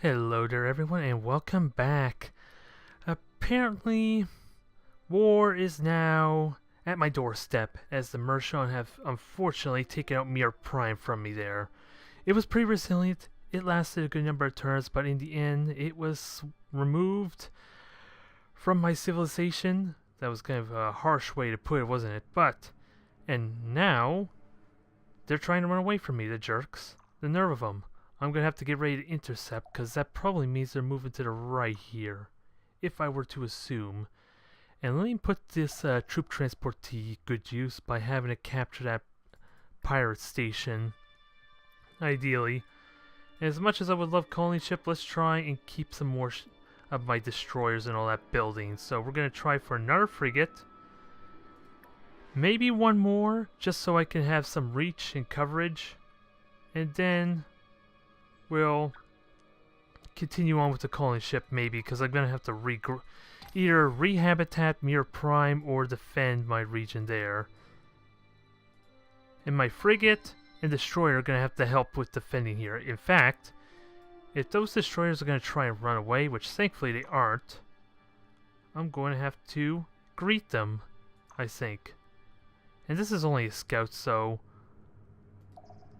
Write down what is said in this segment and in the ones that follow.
Hello there everyone and welcome back. Apparently, war is now at my doorstep as the MrrShan have unfortunately taken out Mir Prime from me there. It was pretty resilient, it lasted a good number of turns, but in the end it was removed from my civilization. That was kind of a harsh way to put it, wasn't it? And now, they're trying to run away from me, the jerks. The nerve of them. I'm going to have to get ready to intercept, because that probably means they're moving to the right here, if I were to assume. And let me put this troop transport to good use by having to capture that pirate station, ideally. And as much as I would love colony ship, let's try and keep some more of my destroyers and all that building. So we're going to try for another frigate. Maybe one more, just so I can have some reach and coverage. And then we'll continue on with the colony ship, maybe, because I'm going to have to either rehabitat Mir Prime or defend my region there. And my frigate and destroyer are going to have to help with defending here. In fact, if those destroyers are going to try and run away, which thankfully they aren't, I'm going to have to greet them, I think. And this is only a scout, so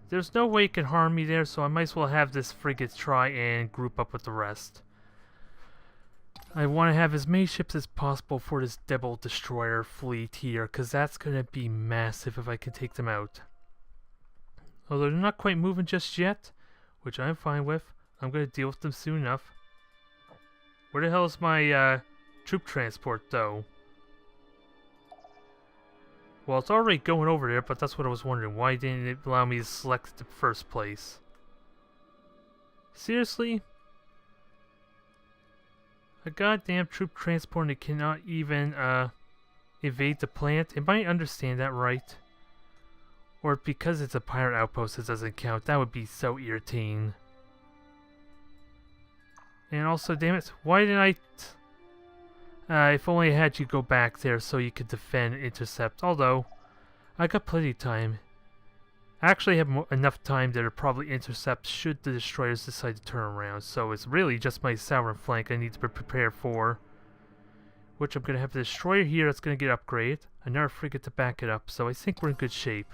there's no way it can harm me there, so I might as well have this frigate try and group up with the rest. I want to have as many ships as possible for this Devil Destroyer fleet here, because that's going to be massive if I can take them out. Although they're not quite moving just yet, which I'm fine with. I'm going to deal with them soon enough. Where the hell is my troop transport, though? Well, it's already going over there, but that's what I was wondering. Why didn't it allow me to select it in the first place? Seriously? A goddamn troop transport that cannot even evade the plant? Am I understand that right? Or because it's a pirate outpost it doesn't count? That would be so irritating. And also, damn it, why didn't if only I had you go back there so you could defend and intercept. Although, I got plenty of time. I actually have enough time there to probably intercept should the destroyers decide to turn around. So it's really just my southern flank I need to be prepared for. Which I'm going to have a destroyer here that's going to get upgraded. Another frigate to back it up. So I think we're in good shape.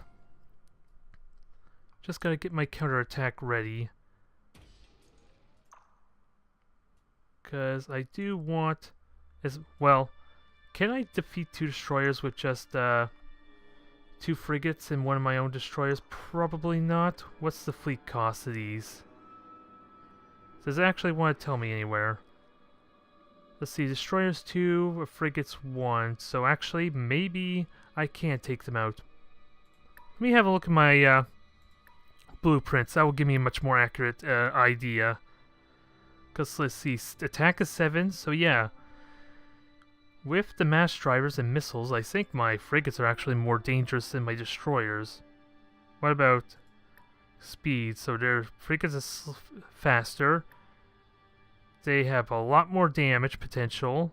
Just got to get my counterattack ready. Because I do want... as well, can I defeat two destroyers with just two frigates and one of my own destroyers? Probably not. What's the fleet cost of these? Does it actually want to tell me anywhere? Let's see, destroyers 2, frigates 1. So actually, maybe I can take them out. Let me have a look at my blueprints. That will give me a much more accurate idea. Because let's see, attack is 7, so yeah. With the mass drivers and missiles, I think my frigates are actually more dangerous than my destroyers. What about speed? So their frigates are faster. They have a lot more damage potential.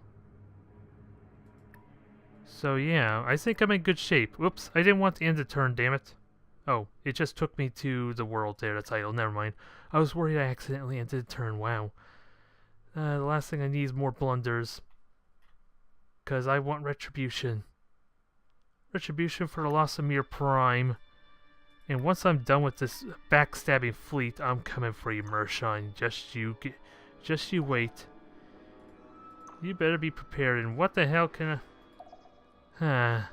So yeah, I think I'm in good shape. Whoops, I didn't want to end the turn, damn it. Oh, it just took me to the world there, the title, never mind. I was worried I accidentally ended the turn, wow. The last thing I need is more blunders. Because I want retribution. Retribution for the loss of Mir Prime. And once I'm done with this backstabbing fleet, I'm coming for you, MrrShan. Just you wait. You better be prepared. And what the hell can I...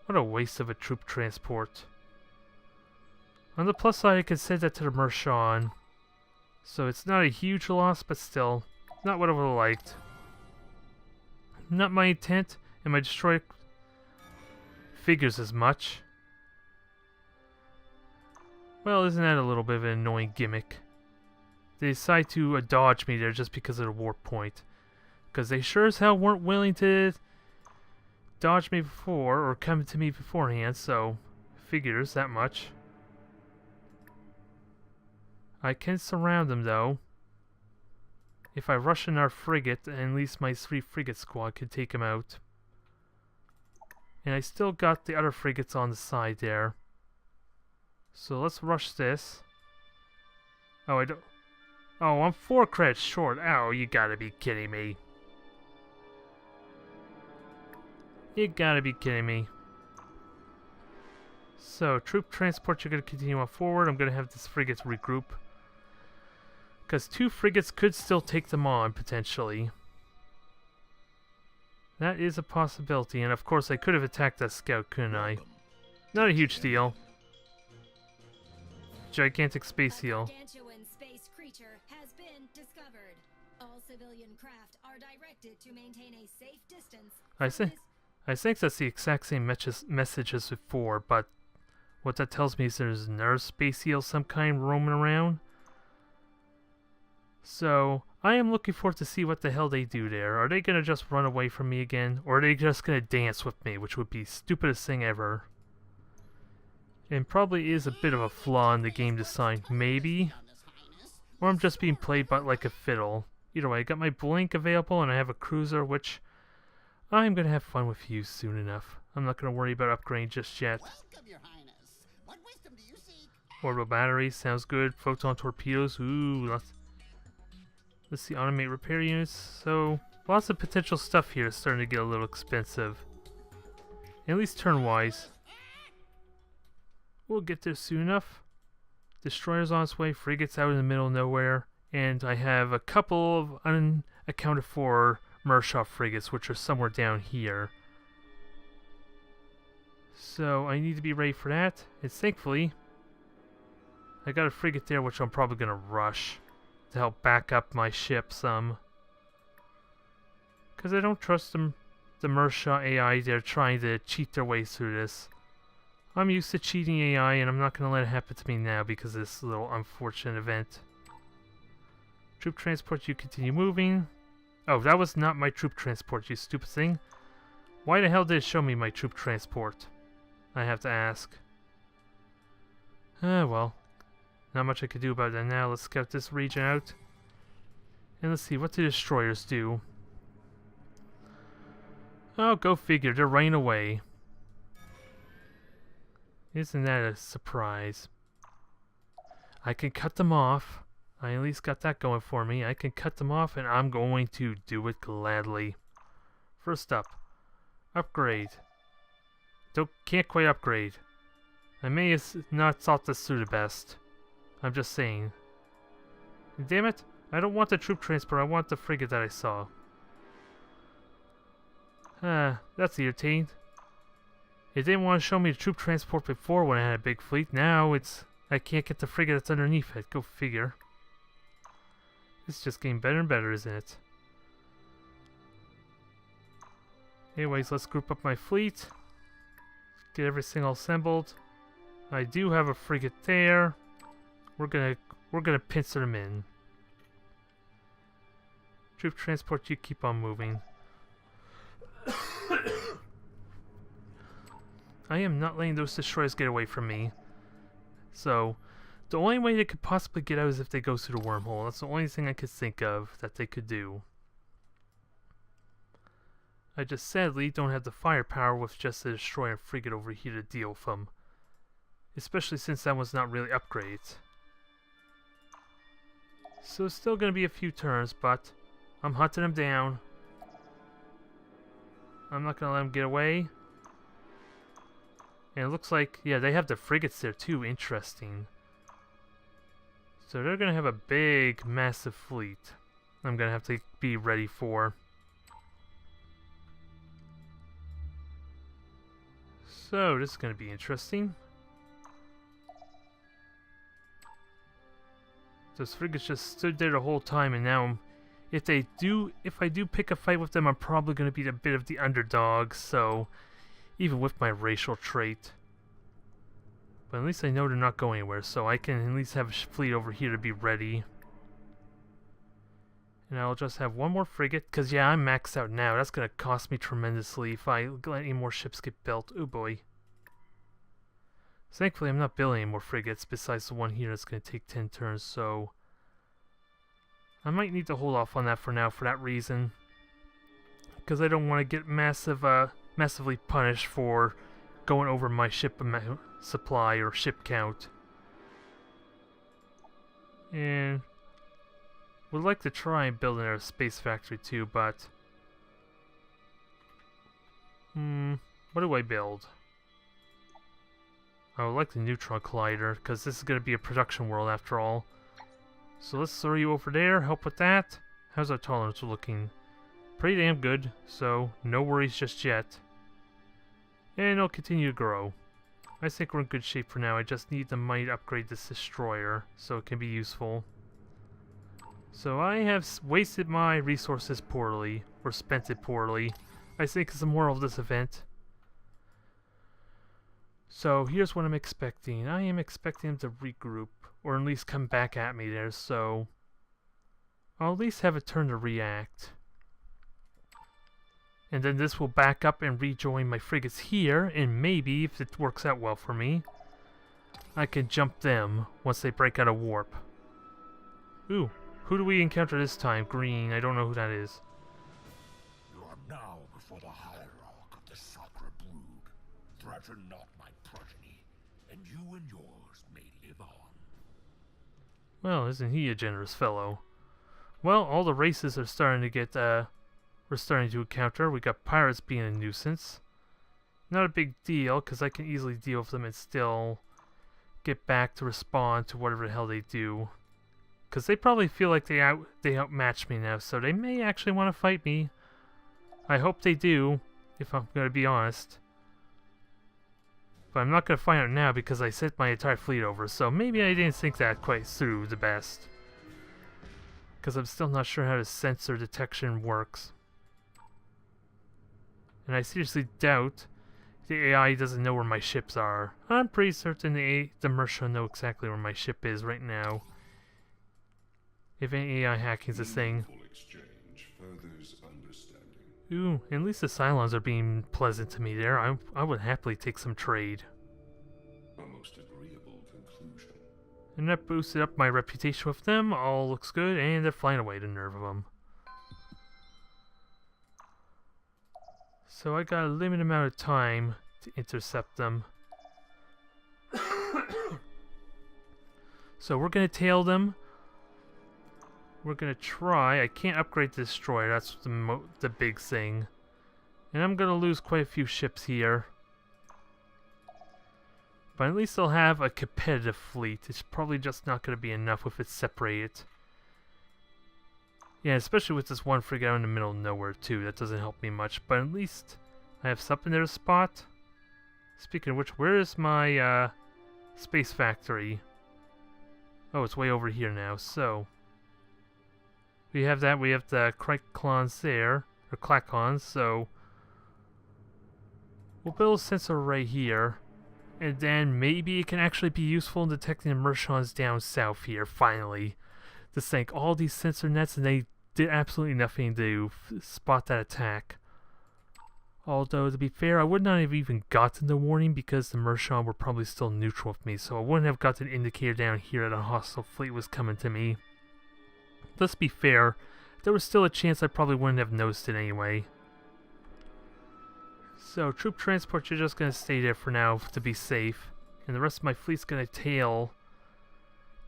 What a waste of a troop transport. On the plus side, I can send that to the MrrShan. So it's not a huge loss, but still, not what I would have liked. Not my intent, and my destroyer figures as much. Well, isn't that a little bit of an annoying gimmick? They decide to dodge me there just because of the warp point. Because they sure as hell weren't willing to dodge me before, or come to me beforehand, so figures that much. I can surround them though. If I rush in our frigate, at least my 3 frigate squad can take him out. And I still got the other frigates on the side there. So let's rush this. Oh, I don't... Oh, I'm 4 credits short. Oh, you gotta be kidding me. You gotta be kidding me. So, troop transport, you're gonna continue on forward. I'm gonna have this frigates regroup. Because 2 frigates could still take them on, potentially. That is a possibility, and of course I could have attacked that scout, couldn't I? Not a huge deal. Gigantic space heel. Gargantuan space creature has been discovered. All civilian craft are directed to maintain a safe distance. I think that's the exact same message as before, but what that tells me is there's another space heel of some kind roaming around. So, I am looking forward to see what the hell they do there. Are they gonna just run away from me again? Or are they just gonna dance with me, which would be the stupidest thing ever. And probably is a bit of a flaw in the game design, maybe? Or I'm just being played by like a fiddle. Either way, I got my blink available and I have a cruiser, which I'm gonna have fun with you soon enough. I'm not gonna worry about upgrading just yet. Orbital batteries, sounds good. Photon torpedoes, ooh, let's see, automate repair units. So, lots of potential stuff here is starting to get a little expensive. At least turn-wise. We'll get there soon enough. Destroyers on its way, frigates out in the middle of nowhere, and I have a couple of unaccounted for MrrShan frigates, which are somewhere down here. So I need to be ready for that, and thankfully, I got a frigate there which I'm probably going to rush to help back up my ship some. Because I don't trust the MrrShan AI, they're trying to cheat their way through this. I'm used to cheating AI, and I'm not going to let it happen to me now because of this little unfortunate event. Troop transport, you continue moving. Oh, that was not my troop transport, you stupid thing. Why the hell did it show me my troop transport? I have to ask. Well. Not much I could do about that now. Let's scout this region out. And let's see, what do destroyers do? Oh, go figure, they're running away. Isn't that a surprise? I can cut them off. I at least got that going for me. I can cut them off, and I'm going to do it gladly. First up, upgrade. Can't quite upgrade. I may have not thought this through the best. I'm just saying. Damn it! I don't want the troop transport. I want the frigate that I saw. That's irritating. It didn't want to show me the troop transport before when I had a big fleet. Now I can't get the frigate that's underneath it. Go figure. It's just getting better and better, isn't it? Anyways, let's group up my fleet. Get everything all assembled. I do have a frigate there. We're gonna pincer them in. Troop transport, you keep on moving. I am not letting those destroyers get away from me. So, the only way they could possibly get out is if they go through the wormhole. That's the only thing I could think of that they could do. I just sadly don't have the firepower with just the destroyer and frigate over here to deal with them. Especially since that was not really upgrades. So it's still going to be a few turns, but I'm hunting them down. I'm not going to let them get away. And it looks like, yeah, they have the frigates there too. Interesting. So they're going to have a big, massive fleet I'm going to have to be ready for. So this is going to be interesting. Those frigates just stood there the whole time, and now if I do pick a fight with them, I'm probably going to be a bit of the underdog, so even with my racial trait. But at least I know they're not going anywhere, so I can at least have a fleet over here to be ready. And I'll just have one more frigate, because yeah, I'm maxed out now. That's going to cost me tremendously if I let any more ships get built. Oh boy. Thankfully, I'm not building any more frigates besides the one here that's going to take 10 turns, so I might need to hold off on that for now for that reason. Because I don't want to get massively punished for going over my ship supply or ship count. And would like to try and build another space factory too, but... what do I build? I would like the neutron collider, because this is going to be a production world after all. So let's throw you over there, help with that. How's our tolerance looking? Pretty damn good, so no worries just yet. And it'll continue to grow. I think we're in good shape for now. I just need to might upgrade this destroyer so it can be useful. So I have wasted my resources poorly, or spent it poorly. I think is the moral of this event. So here's what I'm expecting. I am expecting them to regroup, or at least come back at me there, so I'll at least have a turn to react. And then this will back up and rejoin my frigates here, and maybe, if it works out well for me, I can jump them once they break out of warp. Ooh, who do we encounter this time? Green, I don't know who that is. You are now before the hierarch of the Sacra Brood. Threaten not my progeny, and you and yours may live on. Well, isn't he a generous fellow? Well, all the races are starting to get, we're starting to encounter. We got pirates being a nuisance. Not a big deal, because I can easily deal with them and still get back to respond to whatever the hell they do. Because they probably feel like they outmatch me now, so they may actually want to fight me. I hope they do, if I'm going to be honest. But I'm not going to find out now because I sent my entire fleet over, so maybe I didn't think that quite through the best. Because I'm still not sure how the sensor detection works. And I seriously doubt the AI doesn't know where my ships are. I'm pretty certain the MrrShan know exactly where my ship is right now. If any AI hacking's a thing. Exchange furthers understanding. Ooh, at least the Cylons are being pleasant to me there. I would happily take some trade. A most agreeable conclusion. And that boosted up my reputation with them. All looks good, and they're flying away, the nerve of them. So I got a limited amount of time to intercept them. So we're gonna tail them. We're gonna try. I can't upgrade the destroyer. That's the big thing. And I'm gonna lose quite a few ships here. But at least I'll have a competitive fleet. It's probably just not gonna be enough if it's separated. Yeah, especially with this one frigate out in the middle of nowhere too. That doesn't help me much. But at least I have something there to spot. Speaking of which, where is my space factory? Oh, it's way over here now. So we have that. We have the Criclons there, or Clacons. So we'll build a sensor right here, and then maybe it can actually be useful in detecting the MrrShans down south here. Finally, to sink all these sensor nets, and they did absolutely nothing to spot that attack. Although, to be fair, I would not have even gotten the warning because the MrrShan were probably still neutral with me, so I wouldn't have gotten an indicator down here that a hostile fleet was coming to me. Let's be fair, there was still a chance I probably wouldn't have noticed it anyway. So, troop transports are just going to stay there for now to be safe, and the rest of my fleet's going to tail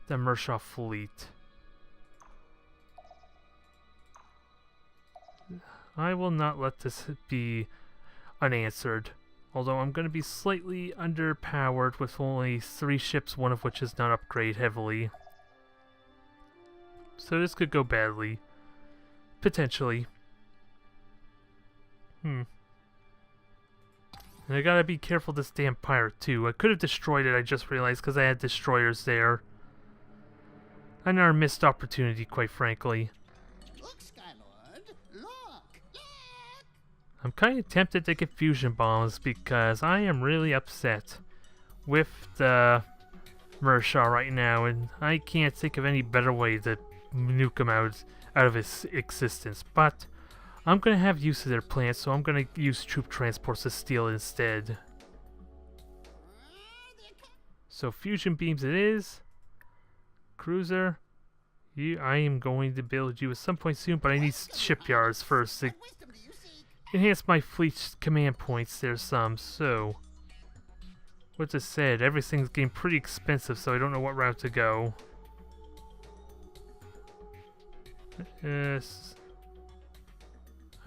the MrrShan fleet. I will not let this be unanswered, although I'm going to be slightly underpowered with only 3 ships, one of which is not upgraded heavily. So this could go badly. Potentially. And I gotta be careful this damn pirate too. I could have destroyed it, I just realized, because I had destroyers there. Another missed opportunity, quite frankly. I'm kind of tempted to get fusion bombs because I am really upset with the MrrShan right now, and I can't think of any better way to nuke him out of his existence. But I'm going to have use of their plants, so I'm going to use troop transports to steal instead. So fusion beams it is. Cruiser, I am going to build you at some point soon, but I need shipyards first to enhance my fleet's command points. There's some, so what's it said? Everything's getting pretty expensive, so I don't know what route to go. Yes.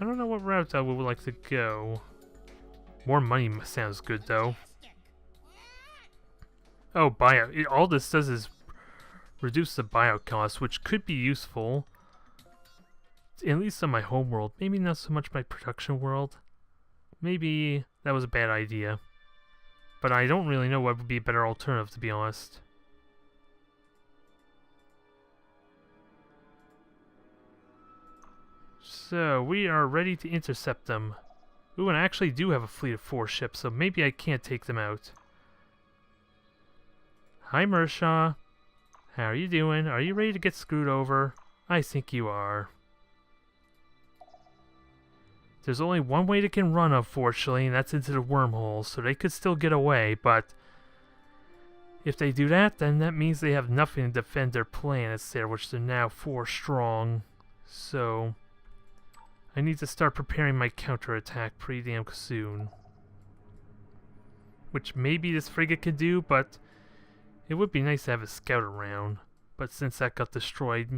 I don't know what route I would like to go. More money sounds good though. Oh, all this does is reduce the bio cost, which could be useful. At least on my home world. Maybe not so much my production world. Maybe that was a bad idea. But I don't really know what would be a better alternative, to be honest. So, we are ready to intercept them. Ooh, and I actually do have a fleet of 4 ships, so maybe I can't take them out. Hi, MrrShan. How are you doing? Are you ready to get screwed over? I think you are. There's only one way they can run, unfortunately, and that's into the wormhole, so they could still get away, but if they do that, then that means they have nothing to defend their planets there, which they're now 4 strong. So I need to start preparing my counterattack pretty damn soon. Which maybe this frigate could do, but it would be nice to have a scout around. But since that got destroyed,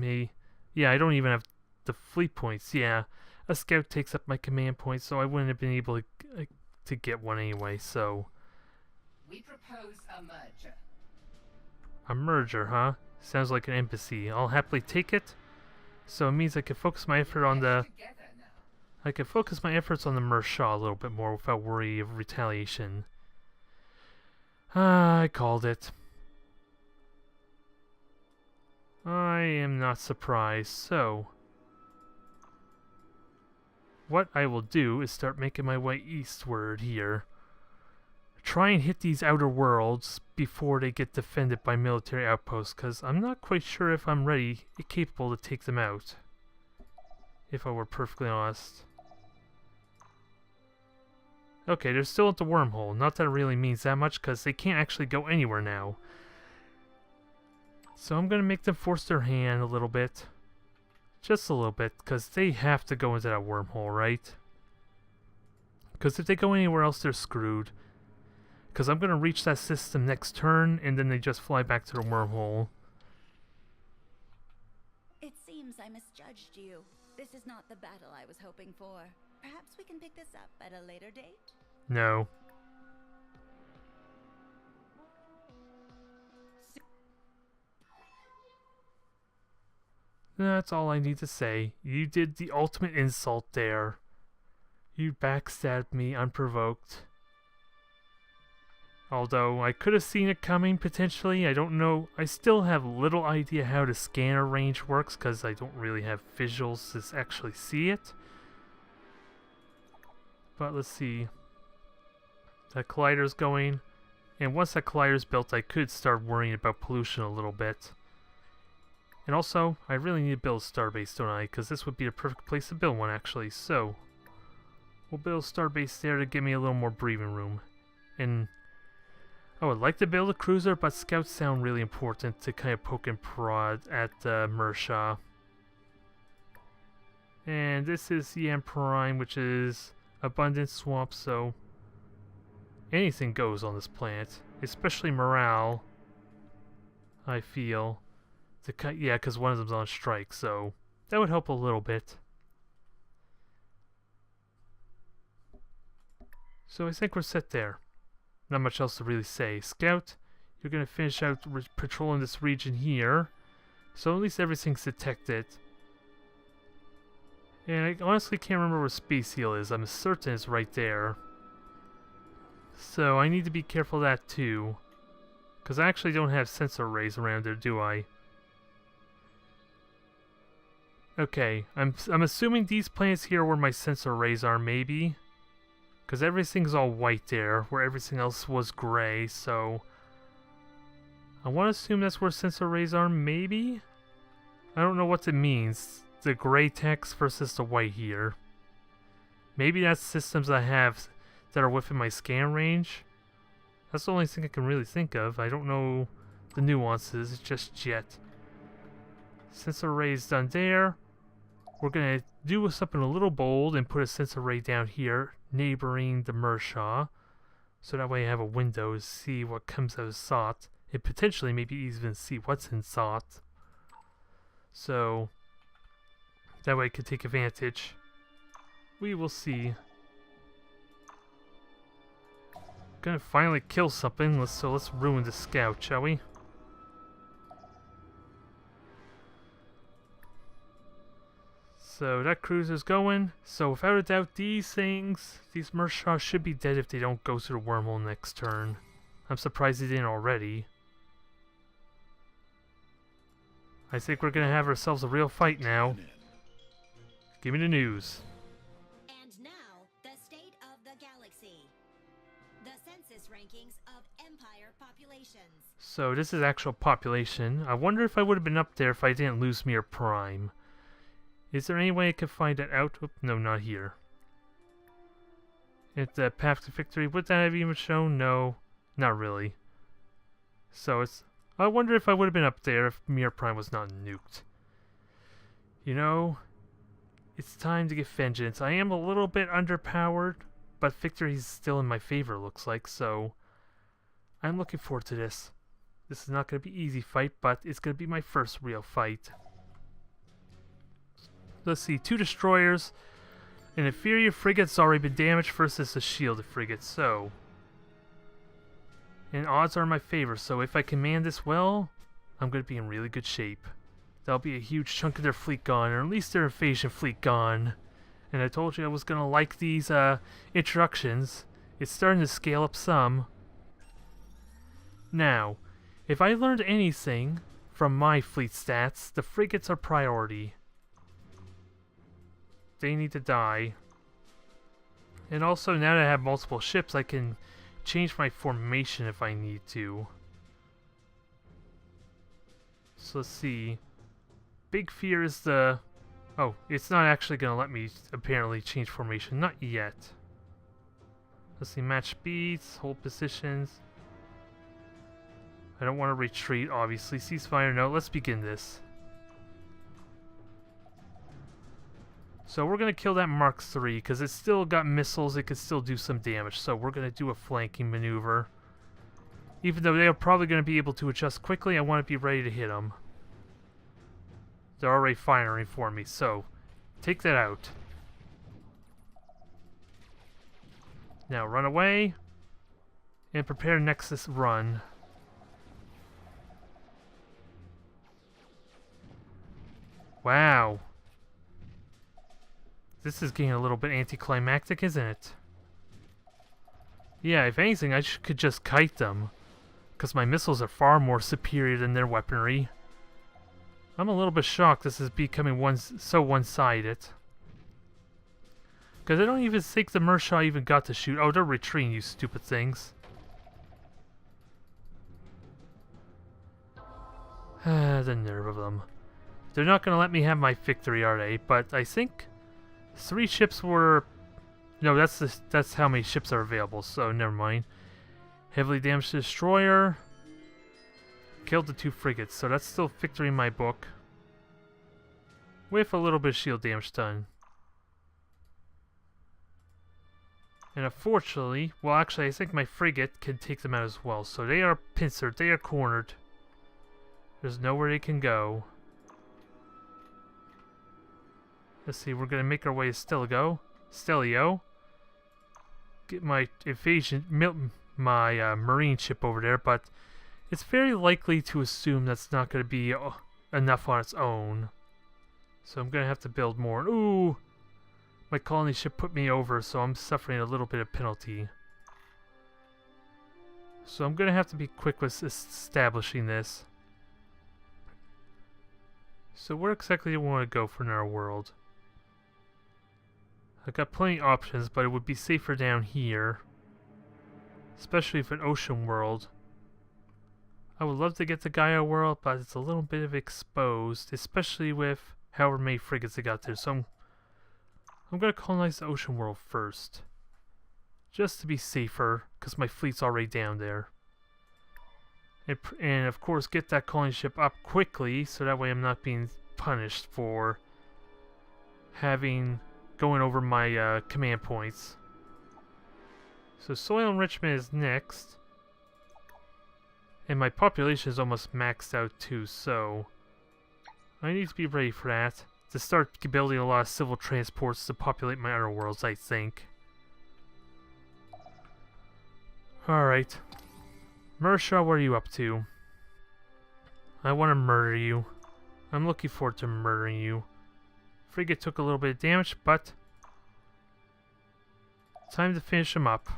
yeah, I don't even have the fleet points. Yeah, a scout takes up my command points, so I wouldn't have been able to get one anyway, so... We propose a merger. A merger, huh? Sounds like an embassy. I'll happily take it. So it means I can focus my effort on the... I can focus my efforts on the MrrShan a little bit more without worry of retaliation. I called it. I am not surprised, so... what I will do is start making my way eastward here. Try and hit these outer worlds before they get defended by military outposts, because I'm not quite sure if I'm ready, capable to take them out. If I were perfectly honest. Okay, they're still at the wormhole. Not that it really means that much, because they can't actually go anywhere now. So I'm going to make them force their hand a little bit. Just a little bit, because they have to go into that wormhole, right? Because if they go anywhere else, they're screwed. Because I'm going to reach that system next turn, and then they just fly back to the wormhole. It seems I misjudged you. This is not the battle I was hoping for. Perhaps we can pick this up at a later date? No. That's all I need to say. You did the ultimate insult there. You backstabbed me unprovoked. Although I could have seen it coming potentially, I don't know. I still have little idea how the scanner range works because I don't really have visuals to actually see it. But let's see. That collider's going. And once that collider's built, I could start worrying about pollution a little bit. And also, I really need to build a starbase, don't I? Because this would be the perfect place to build one, actually. So, we'll build a starbase there to give me a little more breathing room. And I would like to build a cruiser, but scouts sound really important to kind of poke and prod at MrrShan. And this is Yan Prime, which is abundant swamp, so anything goes on this planet, especially morale, I feel. Yeah, because one of them's on strike, so that would help a little bit. So I think we're set there. Not much else to really say. Scout, you're going to finish out patrolling this region here. So at least everything's detected. And I honestly can't remember where Space Seal is. I'm certain it's right there. So I need to be careful of that too. Because I actually don't have sensor arrays around there, do I? Okay, I'm assuming these planets here where my sensor arrays are, maybe. Because everything's all white there, where everything else was gray, so... I want to assume that's where sensor arrays are, maybe? I don't know what it means. The gray text versus the white here. Maybe that's systems I have that are within my scan range. That's the only thing I can really think of. I don't know the nuances just yet. Sensor arrays done there. We're going to do something a little bold and put a sensor array down here, neighboring the MrrShan. So that way I have a window to see what comes out of SOT. And potentially maybe even see what's in SOT. So, That way I can take advantage. We will see. Gonna finally kill something, so let's ruin the scout, shall we? So that cruiser's going. So without a doubt, these MrrShan should be dead if they don't go through the wormhole next turn. I'm surprised they didn't already. I think we're gonna have ourselves a real fight now. Give me the news. And now, the state of the galaxy. The census rankings of Empire populations. So this is actual population. I wonder if I would have been up there if I didn't lose Mir Prime. Is there any way I could find that out? Oop, no, not here. If the path to victory, would that have even shown? No, not really. So it's... I wonder if I would have been up there if Mir Prime was not nuked. You know, it's time to get vengeance. I am a little bit underpowered, but victory is still in my favor, looks like, so... I'm looking forward to this. This is not going to be an easy fight, but it's going to be my first real fight. Let's see, 2 destroyers. An inferior frigate's already been damaged versus a shielded frigate, so... And odds are in my favor, so if I command this well, I'm going to be in really good shape. That'll be a huge chunk of their fleet gone, or at least their invasion fleet gone. And I told you I was going to like these introductions. It's starting to scale up some. Now, if I learned anything from my fleet stats, the frigates are priority. They need to die. And also, now that I have multiple ships, I can change my formation if I need to. So let's see. Big fear is the... Oh, it's not actually going to let me apparently change formation. Not yet. Let's see, match speeds, hold positions. I don't want to retreat, obviously. Ceasefire, no. Let's begin this. So we're going to kill that Mark III, because it's still got missiles, it could still do some damage. So we're going to do a flanking maneuver. Even though they're probably going to be able to adjust quickly, I want to be ready to hit them. They're already firing for me, so take that out. Now run away, and prepare Nexus run. Wow. This is getting a little bit anticlimactic, isn't it? Yeah, if anything, I could just kite them. Because my missiles are far more superior than their weaponry. I'm a little bit shocked this is becoming so one-sided. Because I don't even think the MrrShan even got to shoot. Oh, they're retreating, you stupid things. The nerve of them. They're not going to let me have my victory, are they? But I think 3 ships were... No, that's how many ships are available, so never mind. Heavily damaged destroyer. Killed the 2 frigates, so that's still victory in my book. With a little bit of shield damage done. And unfortunately, well actually I think my frigate can take them out as well. So they are pincered, they are cornered. There's nowhere they can go. Let's see, we're gonna make our way to Stelio. Get my invasion, my marine ship over there, but it's very likely to assume that's not gonna be enough on its own. So I'm gonna have to build more. Ooh! My colony ship put me over, so I'm suffering a little bit of penalty. So I'm gonna have to be quick with establishing this. So where exactly do we want to go for in our world? I've got plenty of options, but it would be safer down here. Especially for an ocean world. I would love to get to Gaia world, but it's a little bit of exposed, especially with however many frigates they got there. So I'm going to colonize the ocean world first. Just to be safer, because my fleet's already down there. And of course get that colony ship up quickly, so that way I'm not being punished for going over my command points. So soil enrichment is next. And my population is almost maxed out too, so I need to be ready for that. to start building a lot of civil transports to populate my other worlds, I think. Alright. MrrShan, what are you up to? I want to murder you. I'm looking forward to murdering you. Frigate took a little bit of damage, but time to finish him up.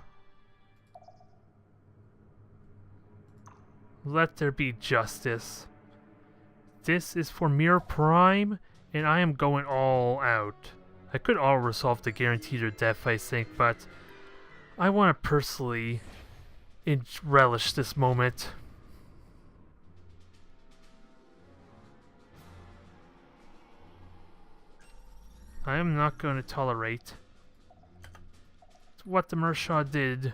Let there be justice. This is for Mirror Prime, and I am going all out. I could auto-resolve to guarantee their death, I think, but I want to personally relish this moment. I am not going to tolerate what the MrrShan did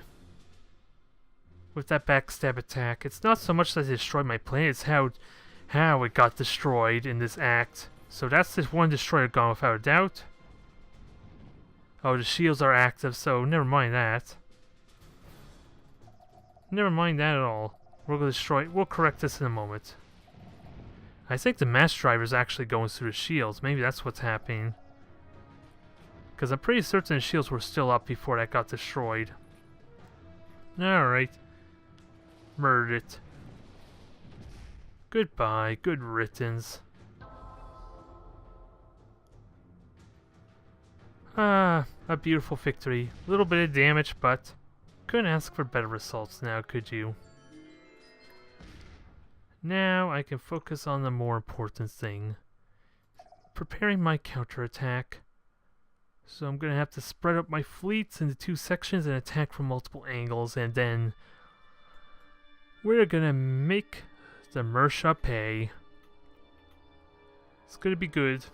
with that backstab attack. It's not so much that it destroyed my planet, it's how it got destroyed in this act. So that's this one destroyer gone without a doubt. Oh, the shields are active, so never mind that. Never mind that at all. We're gonna destroy it. We'll correct this in a moment. I think the mass driver is actually going through the shields. Maybe that's what's happening. Because I'm pretty certain the shields were still up before that got destroyed. Alright. Murdered it. Goodbye. Good riddance. Ah, a beautiful victory. A little bit of damage, but couldn't ask for better results now, could you? Now I can focus on the more important thing. Preparing my counterattack. So I'm going to have to spread up my fleets into 2 sections and attack from multiple angles, and then we're going to make the MrrShan pay. It's going to be good.